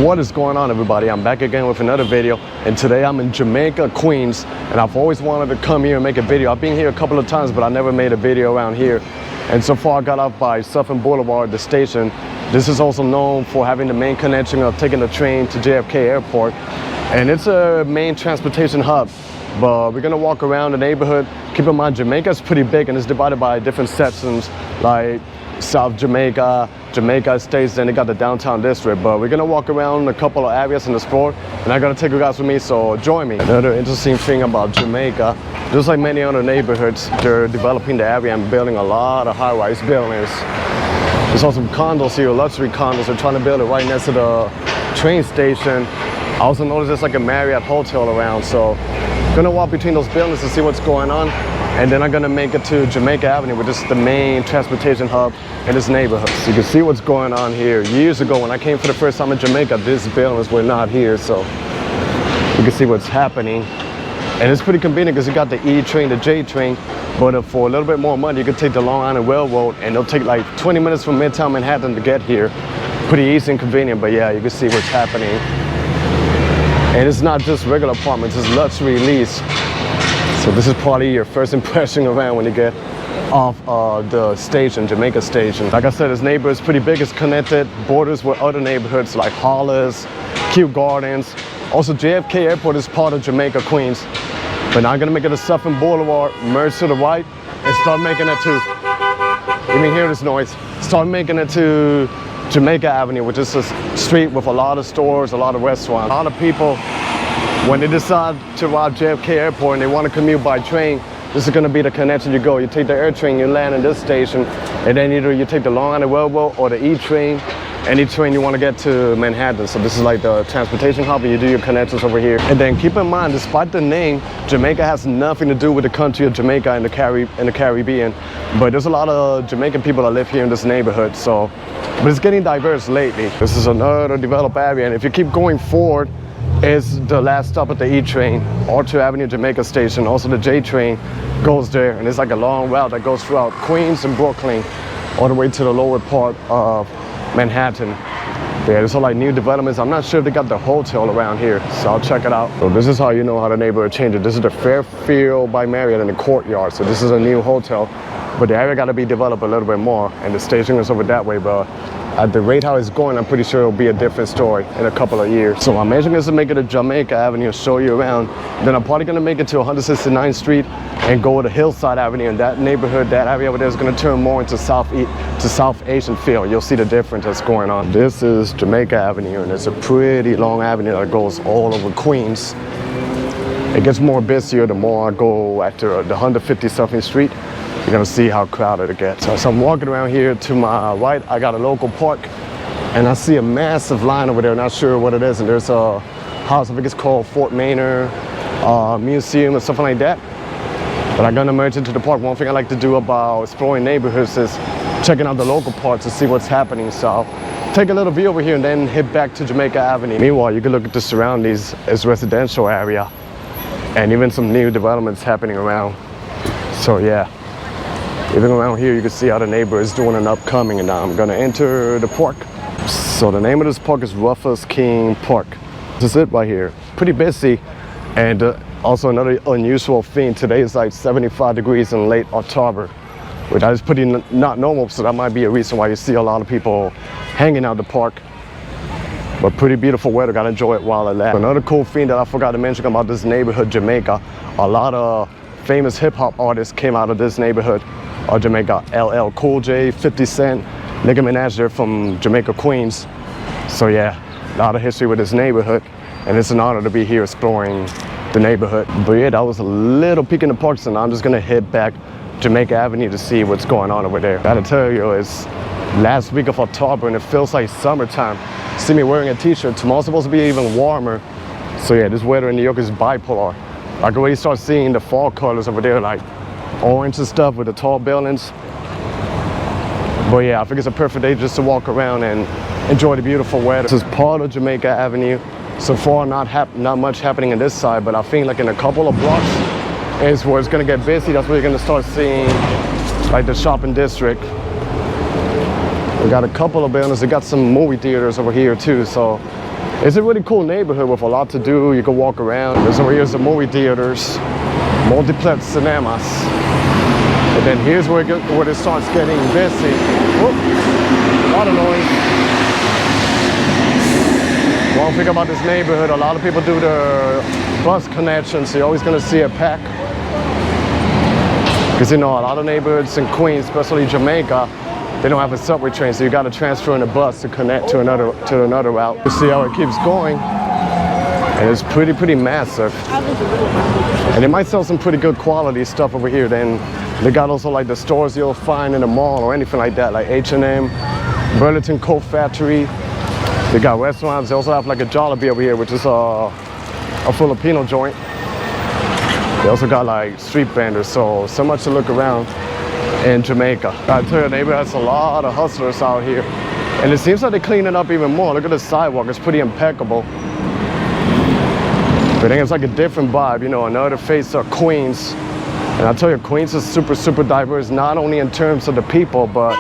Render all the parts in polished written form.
What is going on, everybody? I'm back again with another video, and today I'm in Jamaica, Queens, and I've always wanted to come here and make a video. I've been here a couple of times, but I never made a video around here. And so far I got off by Southern Boulevard, the station. This is also known for having the main connection of taking the train to JFK Airport, and it's a main transportation hub. But we're gonna walk around the neighborhood. Keep in mind, Jamaica is pretty big and it's divided by different sections, like South Jamaica, Jamaica Estates, then they got the downtown district. But we're gonna walk around a couple of areas in the sport, and I'm gonna take you guys with me, so join me. Another interesting thing about Jamaica, just like many other neighborhoods, they're developing the area and building a lot of high-rise buildings. There's also condos here, luxury condos. They're trying to build it right next to the train station. I also noticed there's like a Marriott hotel around, so gonna walk between those buildings to see what's going on, and then I'm gonna make it to Jamaica Avenue, which is the main transportation hub in this neighborhood. So you can see what's going on here. Years ago, when I came for the first time in Jamaica, these buildings were not here, so you can see what's happening. And it's pretty convenient because you got the E train, the J train, but for a little bit more money, you could take the Long Island Railroad, and it'll take like 20 minutes from Midtown Manhattan to get here. Pretty easy and convenient, but yeah, you can see what's happening. And it's not just regular apartments, it's luxury lease. So this is probably your first impression around when you get off the station, Jamaica Station. Like I said, this neighborhood is pretty big. It's connected, borders with other neighborhoods like Hollis, Kew Gardens. Also, JFK Airport is part of Jamaica, Queens. But now I'm gonna make it a Southern Boulevard, merge to the right, and start making it to, you can hear this noise, start making it to Jamaica Avenue, which is a street with a lot of stores, a lot of restaurants. A lot of people, when they decide to arrive JFK Airport and they want to commute by train, this is going to be the connection you go. You take the air train, you land in this station, and then either you take the Long Island Railroad or the E train, any train you want to get to Manhattan. So this is like the transportation hub, and you do your connections over here. And then keep in mind, despite the name, Jamaica has nothing to do with the country of Jamaica in the Caribbean. But there's a lot of Jamaican people that live here in this neighborhood, so. But it's getting diverse lately. This is another developed area, and if you keep going forward, it's the last stop at the E train, Archer Avenue, Jamaica Station. Also the J train goes there, and it's like a long route that goes throughout Queens and Brooklyn, all the way to the lower part of Manhattan. Yeah, there's all like new developments. I'm not sure if they got the hotel around here, so I'll check it out. So this is how you know how the neighborhood changed. This is the Fairfield by Marriott in the courtyard. So this is a new hotel. But the area got to be developed a little bit more, and the station is over that way. But at the rate how it's going, I'm pretty sure it'll be a different story in a couple of years. So my mission is to make it to Jamaica Avenue and show you around. Then I'm probably gonna make it to 169th Street and go to Hillside Avenue. And that neighborhood, that area over there is gonna turn more into South Asian feel. You'll see the difference that's going on. This is Jamaica Avenue, and it's a pretty long avenue that goes all over Queens. It gets more busier the more I go after the 150-something Street. You're gonna see how crowded it gets. So I'm walking around here. To my right, I got a local park, and I see a massive line over there. Not sure what it is, and there's a house, I think it's called Fort Manor Museum or something like that. But I'm gonna merge into the park. One thing I like to do about exploring neighborhoods is checking out the local parks to see what's happening. So I'll take a little view over here and then head back to Jamaica Avenue. Meanwhile, you can look at the surroundings. It's a residential area, and even some new developments happening around. So yeah. Even around here, you can see how the neighbor is doing an upcoming, and now I'm gonna enter the park. So the name of this park is Rufus King Park. This is it right here. Pretty busy, and also another unusual thing. Today is like 75 degrees in late October, which is pretty not normal, so that might be a reason why you see a lot of people hanging out the park. But pretty beautiful weather, gotta enjoy it while it lasts. Another cool thing that I forgot to mention about this neighborhood, Jamaica, a lot of famous hip-hop artists came out of this neighborhood. Jamaica, LL Cool J, 50 Cent, Nicki Minaj, they're from Jamaica, Queens. So yeah, a lot of history with this neighborhood, and it's an honor to be here exploring the neighborhood. But yeah, that was a little peek in the park, so now I'm just gonna head back Jamaica Avenue to see what's going on over there. Gotta tell you, it's last week of October and it feels like summertime. See me wearing a t-shirt. Tomorrow's supposed to be even warmer. So yeah, this weather in New York is bipolar. I can already start seeing the fall colors over there, like orange and stuff with the tall buildings. But yeah, I think it's a perfect day just to walk around and enjoy the beautiful weather. This is part of Jamaica Avenue. So far, not much happening on this side, but I think like in a couple of blocks is where it's gonna get busy. That's where you're gonna start seeing like the shopping district. We got a couple of buildings. We got some movie theaters over here too. So It's a really cool neighborhood with a lot to do. You can walk around. There's over here's the movie theaters, multiplex cinemas. And then here's where it starts getting busy. Whoop, a lot of noise. One thing about this neighborhood, a lot of people do the bus connections, so you're always gonna see a pack. Because you know, a lot of neighborhoods in Queens, especially Jamaica, they don't have a subway train, so you gotta transfer in a bus to connect to another route. You see how it keeps going, and it's pretty massive. And they might sell some pretty good quality stuff over here. Then they got also like the stores you'll find in the mall or anything like that, like H&M, Burlington Coat Factory. They got restaurants. They also have like a Jollibee over here, which is a Filipino joint. They also got like street vendors, so much to look around in Jamaica. I tell you, the neighborhood has a lot of hustlers out here. And it seems like they clean it up even more. Look at the sidewalk, it's pretty impeccable. But I think it's like a different vibe, you know, another face of Queens. And I tell you, Queens is super diverse, not only in terms of the people, but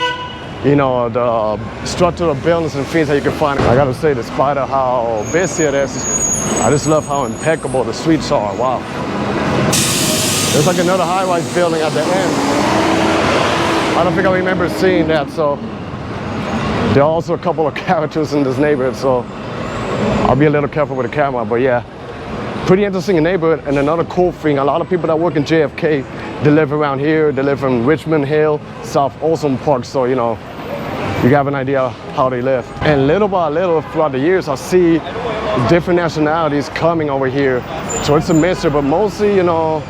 you know, the structure of buildings and things that you can find. I gotta say, despite of how busy it is, I just love how impeccable the streets are. Wow. There's like another high-rise building at the end. I don't think I remember seeing that, so there are also a couple of characters in this neighborhood, so I'll be a little careful with the camera, but yeah. Pretty interesting neighborhood. And another cool thing, a lot of people that work in JFK, they live around here. They live in Richmond Hill, South Olson Park, so you know, you have an idea how they live. And little by little throughout the years, I see different nationalities coming over here. So it's a mixture, but mostly, you know,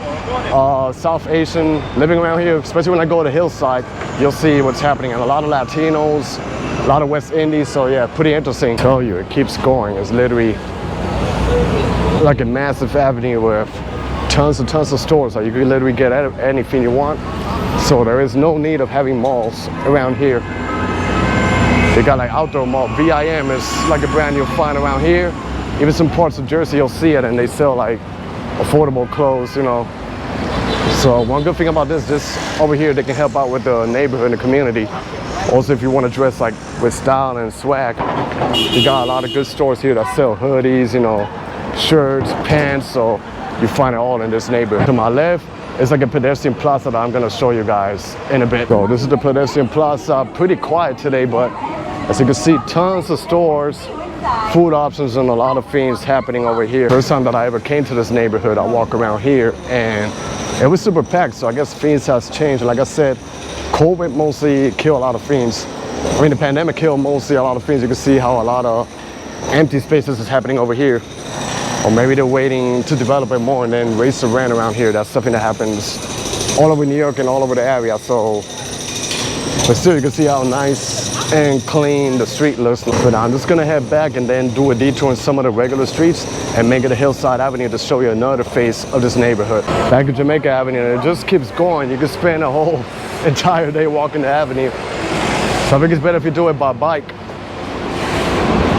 South Asian living around here. Especially when I go to Hillside, you'll see what's happening. And a lot of Latinos, a lot of West Indies, so yeah, pretty interesting. I tell you, it keeps going. It's literally like a massive avenue with tons of stores. Like you can literally get anything you want. So there is no need of having malls around here. They got like outdoor mall. VIM is like a brand you'll find around here. Even some parts of Jersey, you'll see it, and they sell like affordable clothes, you know. So one good thing about this over here, they can help out with the neighborhood and the community. Also, if you want to dress like with style and swag, you got a lot of good stores here that sell hoodies, you know, shirts, pants, so you find it all in this neighborhood. To my left is like a pedestrian plaza that I'm gonna show you guys in a bit. So this is the pedestrian plaza, pretty quiet today, but as you can see, tons of stores, food options, and a lot of things happening over here. First time that I ever came to this neighborhood, I walk around here and it was super packed, so I guess things has changed. Like I said, COVID mostly killed a lot of things. I mean, the pandemic killed mostly a lot of things. You can see how a lot of empty spaces is happening over here. Or maybe they're waiting to develop it more and then raise the rent around here. That's something that happens all over New York and all over the area. So, but still, you can see how nice and clean the street looks. But I'm just gonna head back and then do a detour in some of the regular streets and make it a Hillside Avenue to show you another face of this neighborhood. Back at Jamaica Avenue, and it just keeps going. You can spend a whole entire day walking the avenue. So I think it's better if you do it by bike.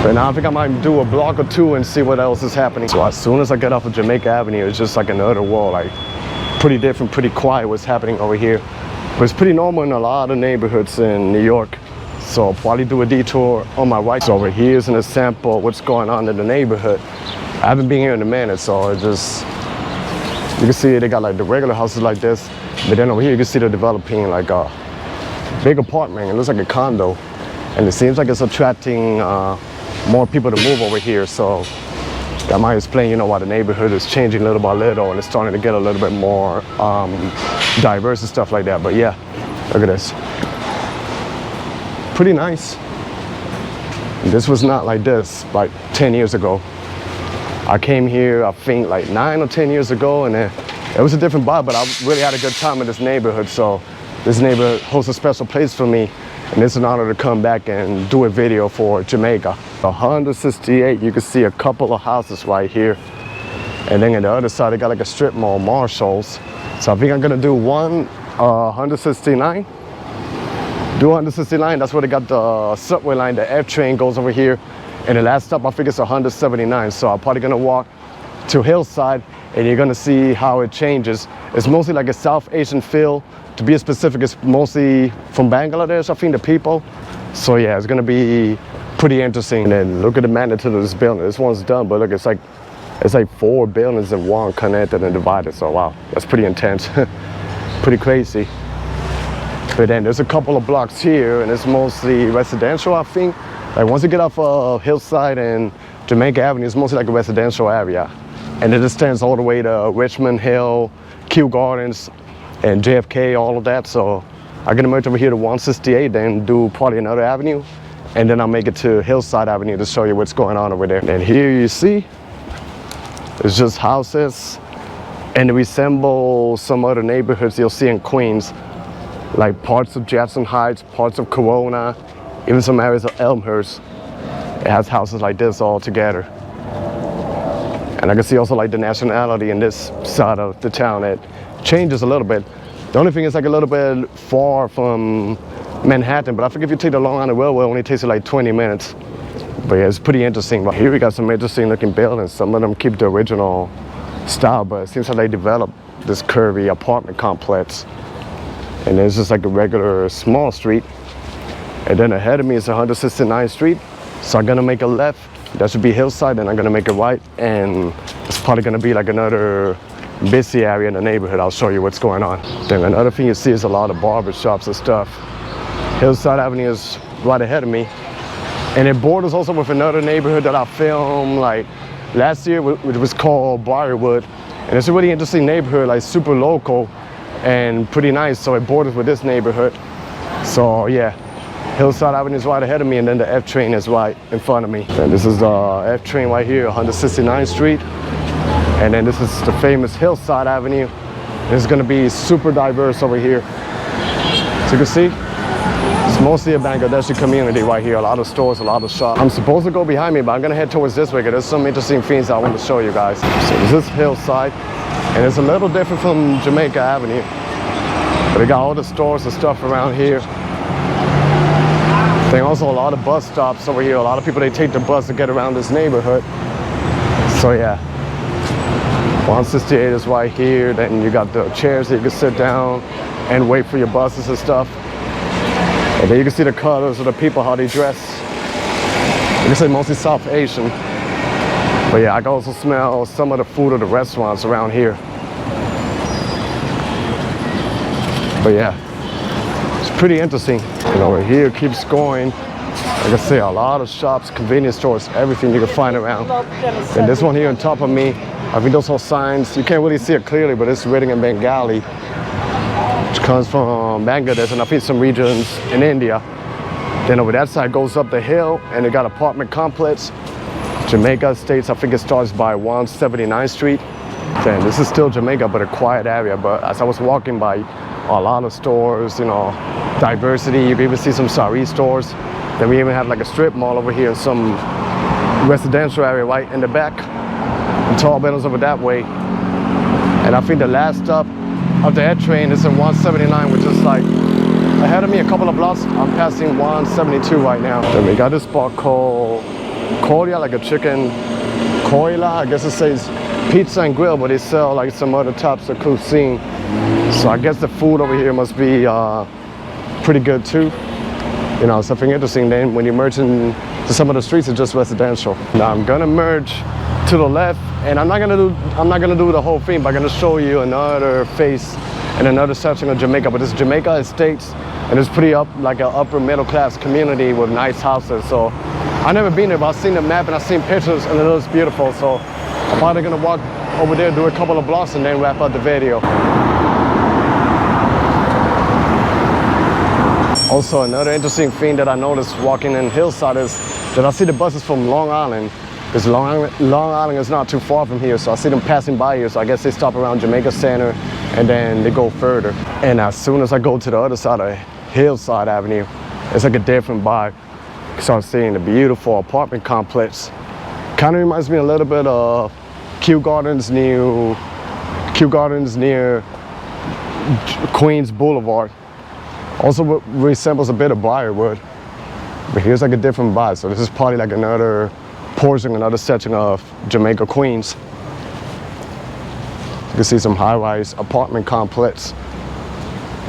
But now I think I might do a block or two and see what else is happening. So as soon as I get off of Jamaica Avenue, it's just like another world, like pretty different, pretty quiet what's happening over here. But it's pretty normal in a lot of neighborhoods in New York. So I'll probably do a detour on my right. So over here is an example of what's going on in the neighborhood. I haven't been here in a minute, so it just, you can see they got like the regular houses like this. But then over here you can see they're developing like a big apartment. It looks like a condo. And it seems like it's attracting more people to move over here, so that might explain, you know, why the neighborhood is changing little by little and it's starting to get a little bit more diverse and stuff like that. But yeah, look at this. Pretty nice. This was not like this like 10 years ago. I came here, I think like 9 or 10 years ago, and it was a different vibe, but I really had a good time in this neighborhood. So this neighborhood holds a special place for me. And it's an honor to come back and do a video for Jamaica. 168, you can see a couple of houses right here. And then on the other side, they got like a strip mall, Marshall's. So I think I'm gonna do 169. Do 169, that's where they got the subway line, the F train goes over here. And the last stop, I think it's 179. So I'm probably gonna walk to Hillside and you're gonna see how it changes. It's mostly like a South Asian feel. To be specific, it's mostly from Bangladesh, I think, the people. So yeah, it's gonna be pretty interesting. And then look at the magnitude of this building. This one's done, but look, it's like 4 buildings in one, connected and divided. So wow, that's pretty intense. Pretty crazy. But then there's a couple of blocks here, and it's mostly residential, I think. Like once you get off of Hillside and Jamaica Avenue, it's mostly like a residential area. And it extends all the way to Richmond Hill, Kew Gardens, and JFK, all of that. So I'm gonna merge over here to 168, then do probably another avenue, and then I'll make it to Hillside Avenue to show you what's going on over there. And here you see, it's just houses, and they resemble some other neighborhoods you'll see in Queens, like parts of Jackson Heights, parts of Corona, even some areas of Elmhurst. It has houses like this all together. And I can see also like the nationality in this side of the town. It changes a little bit. The only thing is like a little bit far from Manhattan, but I think if you take the Long Island Railway, it only takes you like 20 minutes. But yeah, it's pretty interesting. But here we got some interesting looking buildings. Some of them keep the original style, but it seems like they developed this curvy apartment complex. And there's just like a regular small street. And then ahead of me is 169th Street. So I'm gonna make a left. That should be Hillside, and I'm gonna make a right. And it's probably gonna be like another busy area in the neighborhood. I'll show you what's going on. Then another thing you see is a lot of barber shops and stuff. Hillside Avenue is right ahead of me. And it borders also with another neighborhood that I filmed like last year, which was called Briarwood. And it's a really interesting neighborhood, like super local and pretty nice. So it borders with this neighborhood. So yeah, Hillside Avenue is right ahead of me, and then the F train is right in front of me. And this is the F train right here, 169th Street. And then this is the famous Hillside Avenue. It's gonna be super diverse over here. So you can see, it's mostly a Bangladeshi community right here. A lot of stores, a lot of shops. I'm supposed to go behind me, but I'm gonna head towards this way because there's some interesting things I want to show you guys. So this is Hillside, and it's a little different from Jamaica Avenue. But they got all the stores and stuff around here. There's also a lot of bus stops over here. A lot of people, they take the bus to get around this neighborhood. So yeah, 168 is right here. Then you got the chairs that you can sit down and wait for your buses and stuff. And then you can see the colors of the people, how they dress. You can say mostly South Asian. But yeah, I can also smell some of the food of the restaurants around here. But yeah, it's pretty interesting. And over here keeps going. Like I say, a lot of shops, convenience stores, everything you can find around. And this one here on top of me, I think those are signs. You can't really see it clearly, but it's written in Bengali, which comes from Bangladesh and I think some regions in India. Then over that side goes up the hill, and they got apartment complex. Jamaica Estates, I think it starts by 179th Street. Then this is still Jamaica, but a quiet area. But as I was walking by, a lot of stores, you know, diversity. You can even see some sari stores. Then we even have like a strip mall over here, some residential area right in the back, and tall buildings over that way. And I think the last stop of the F train is in 179, which is like ahead of me a couple of blocks. I'm passing 172 right now. Then we got this spot called Korea, like a chicken koila. I guess it says pizza and grill, but they sell like some other types of cuisine. So I guess the food over here must be pretty good too. You know, something interesting. Then when you merge into some of the streets, it's just residential. Now I'm gonna merge to the left, and I'm not gonna do the whole thing, but I'm gonna show you another face and another section of Jamaica. But this is Jamaica Estates, and it's pretty like an upper middle class community with nice houses. So I've never been there, but I've seen the map and I've seen pictures, and it looks beautiful. So I'm probably gonna walk over there, do a couple of blocks, and then wrap up the video. Also, another interesting thing that I noticed walking in Hillside is that I see the buses from Long Island, because Long Island is not too far from here, so I see them passing by here. So I guess they stop around Jamaica Center and then they go further. And as soon as I go to the other side of Hillside Avenue, it's like a different vibe. So I'm seeing the beautiful apartment complex. Kind of reminds me a little bit of Kew Gardens near Queens Boulevard. Also resembles a bit of Briarwood, but here's like a different vibe. So this is probably like another portion, another section of Jamaica, Queens. You can see some high-rise apartment complex.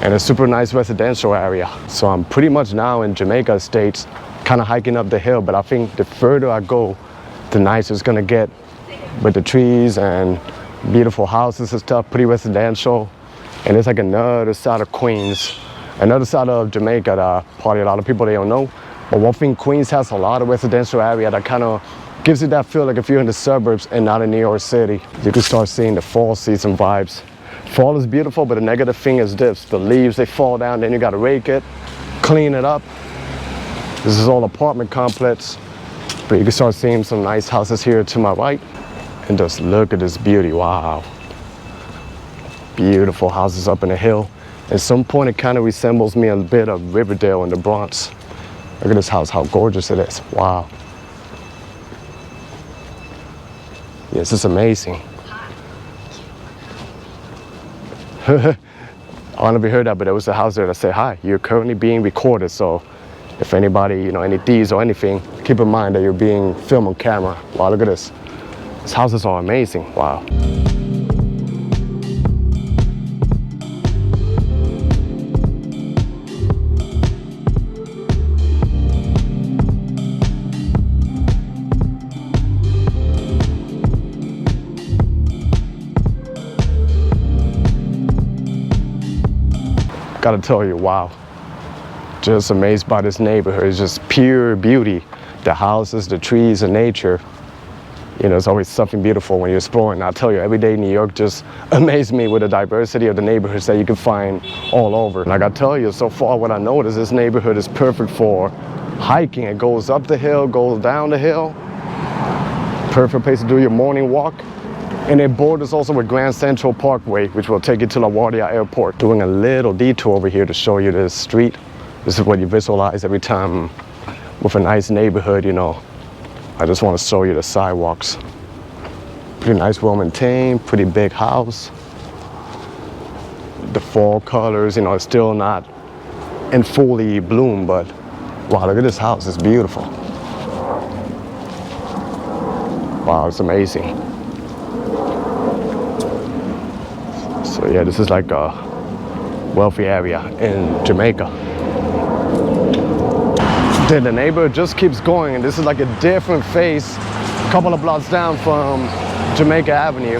and a super nice residential area. So I'm pretty much now in Jamaica Estates, kind of hiking up the hill, but I think the further I go, the nicer it's gonna get with the trees and beautiful houses and stuff, pretty residential. And it's like another side of Queens, another side of Jamaica that probably a lot of people they don't know. But one thing, Queens has a lot of residential area that kind of gives you that feel like if you're in the suburbs and not in New York City. You can start seeing the fall season vibes. Fall is beautiful, but the negative thing is this: the leaves, they fall down, then you gotta rake it, clean it up. This is all apartment complex, but you can start seeing some nice houses here to my right. And just look at this beauty, wow. Beautiful houses up in the hill. At some point, it kind of resembles me a bit of Riverdale in the Bronx. Look at this house, how gorgeous it is, wow. Yes, it's amazing. I don't know if you heard that, but there was a house there that said, "Hi, you're currently being recorded, so if anybody, you know, any thieves or anything, keep in mind that you're being filmed on camera." Wow, look at this. These houses are amazing, wow. Gotta tell you, wow. Just amazed by this neighborhood. It's just pure beauty. The houses, the trees, and nature. You know, it's always something beautiful when you're exploring. I'll tell you, every day New York just amazed me with the diversity of the neighborhoods that you can find all over. Like I tell you, so far what I noticed, this neighborhood is perfect for hiking. It goes up the hill, goes down the hill. Perfect place to do your morning walk. And it borders also with Grand Central Parkway, which will take you to LaGuardia Airport. Doing a little detour over here to show you this street. This is what you visualize every time with a nice neighborhood, you know. I just want to show you the sidewalks. Pretty nice, well maintained, pretty big house. The fall colors, you know, it's still not in fully bloom, but wow, look at this house, it's beautiful. Wow, it's amazing. So yeah, this is like a wealthy area in Jamaica. Then the neighborhood just keeps going, and this is like a different face, a couple of blocks down from Jamaica Avenue.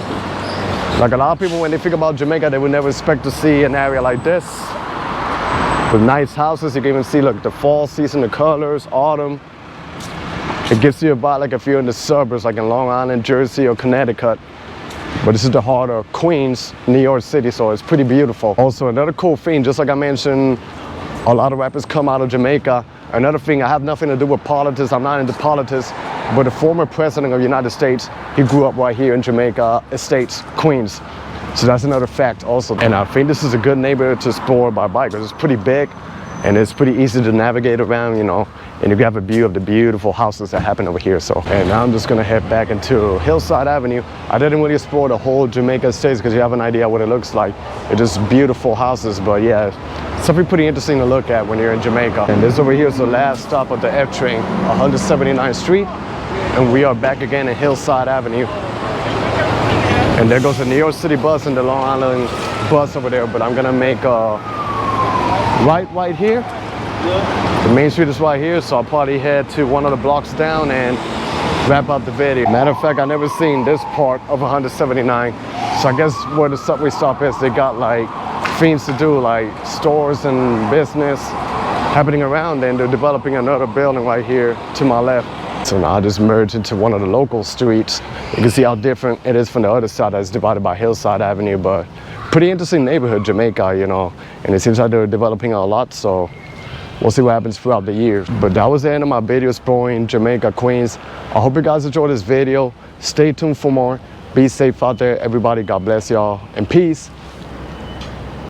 Like a lot of people, when they think about Jamaica, they would never expect to see an area like this. With nice houses, you can even see, look, the fall season, the colors, autumn. It gives you a vibe like if you're in the suburbs, like in Long Island, Jersey, or Connecticut. But this is the heart of Queens, New York City, so it's pretty beautiful. Also, another cool thing, just like I mentioned, a lot of rappers come out of Jamaica. Another thing, I have nothing to do with politics, I'm not into politics, but the former president of the United States, he grew up right here in Jamaica Estates, Queens. So that's another fact also. And I think this is a good neighborhood to explore by bike, because it's pretty big and it's pretty easy to navigate around, you know, and you have a view of the beautiful houses that happen over here. So, and now I'm just gonna head back into Hillside Avenue. I didn't really explore the whole Jamaica Estates because you have an idea what it looks like. It's just beautiful houses, but yeah, something pretty interesting to look at when you're in Jamaica. And this over here is the last stop of the F train, 179th Street, and we are back again in Hillside Avenue. And there goes the New York City bus and the Long Island bus over there, but I'm gonna make a right here. The main street is right here, so I'll probably head to one of the blocks down and wrap up the video. Matter of fact, I never seen this part of 179, so I guess where the subway stop is, they got like things to do, like stores and business happening around, and they're developing another building right here to my left. So now I just merged into one of the local streets. You can see how different it is from the other side that's divided by Hillside Avenue, but pretty interesting neighborhood, Jamaica, you know, and it seems like they're developing a lot, so we'll see what happens throughout the years. But that was the end of my video exploring Jamaica, Queens. I hope you guys enjoyed this video. Stay tuned for more. Be safe out there, everybody. God bless y'all, and peace.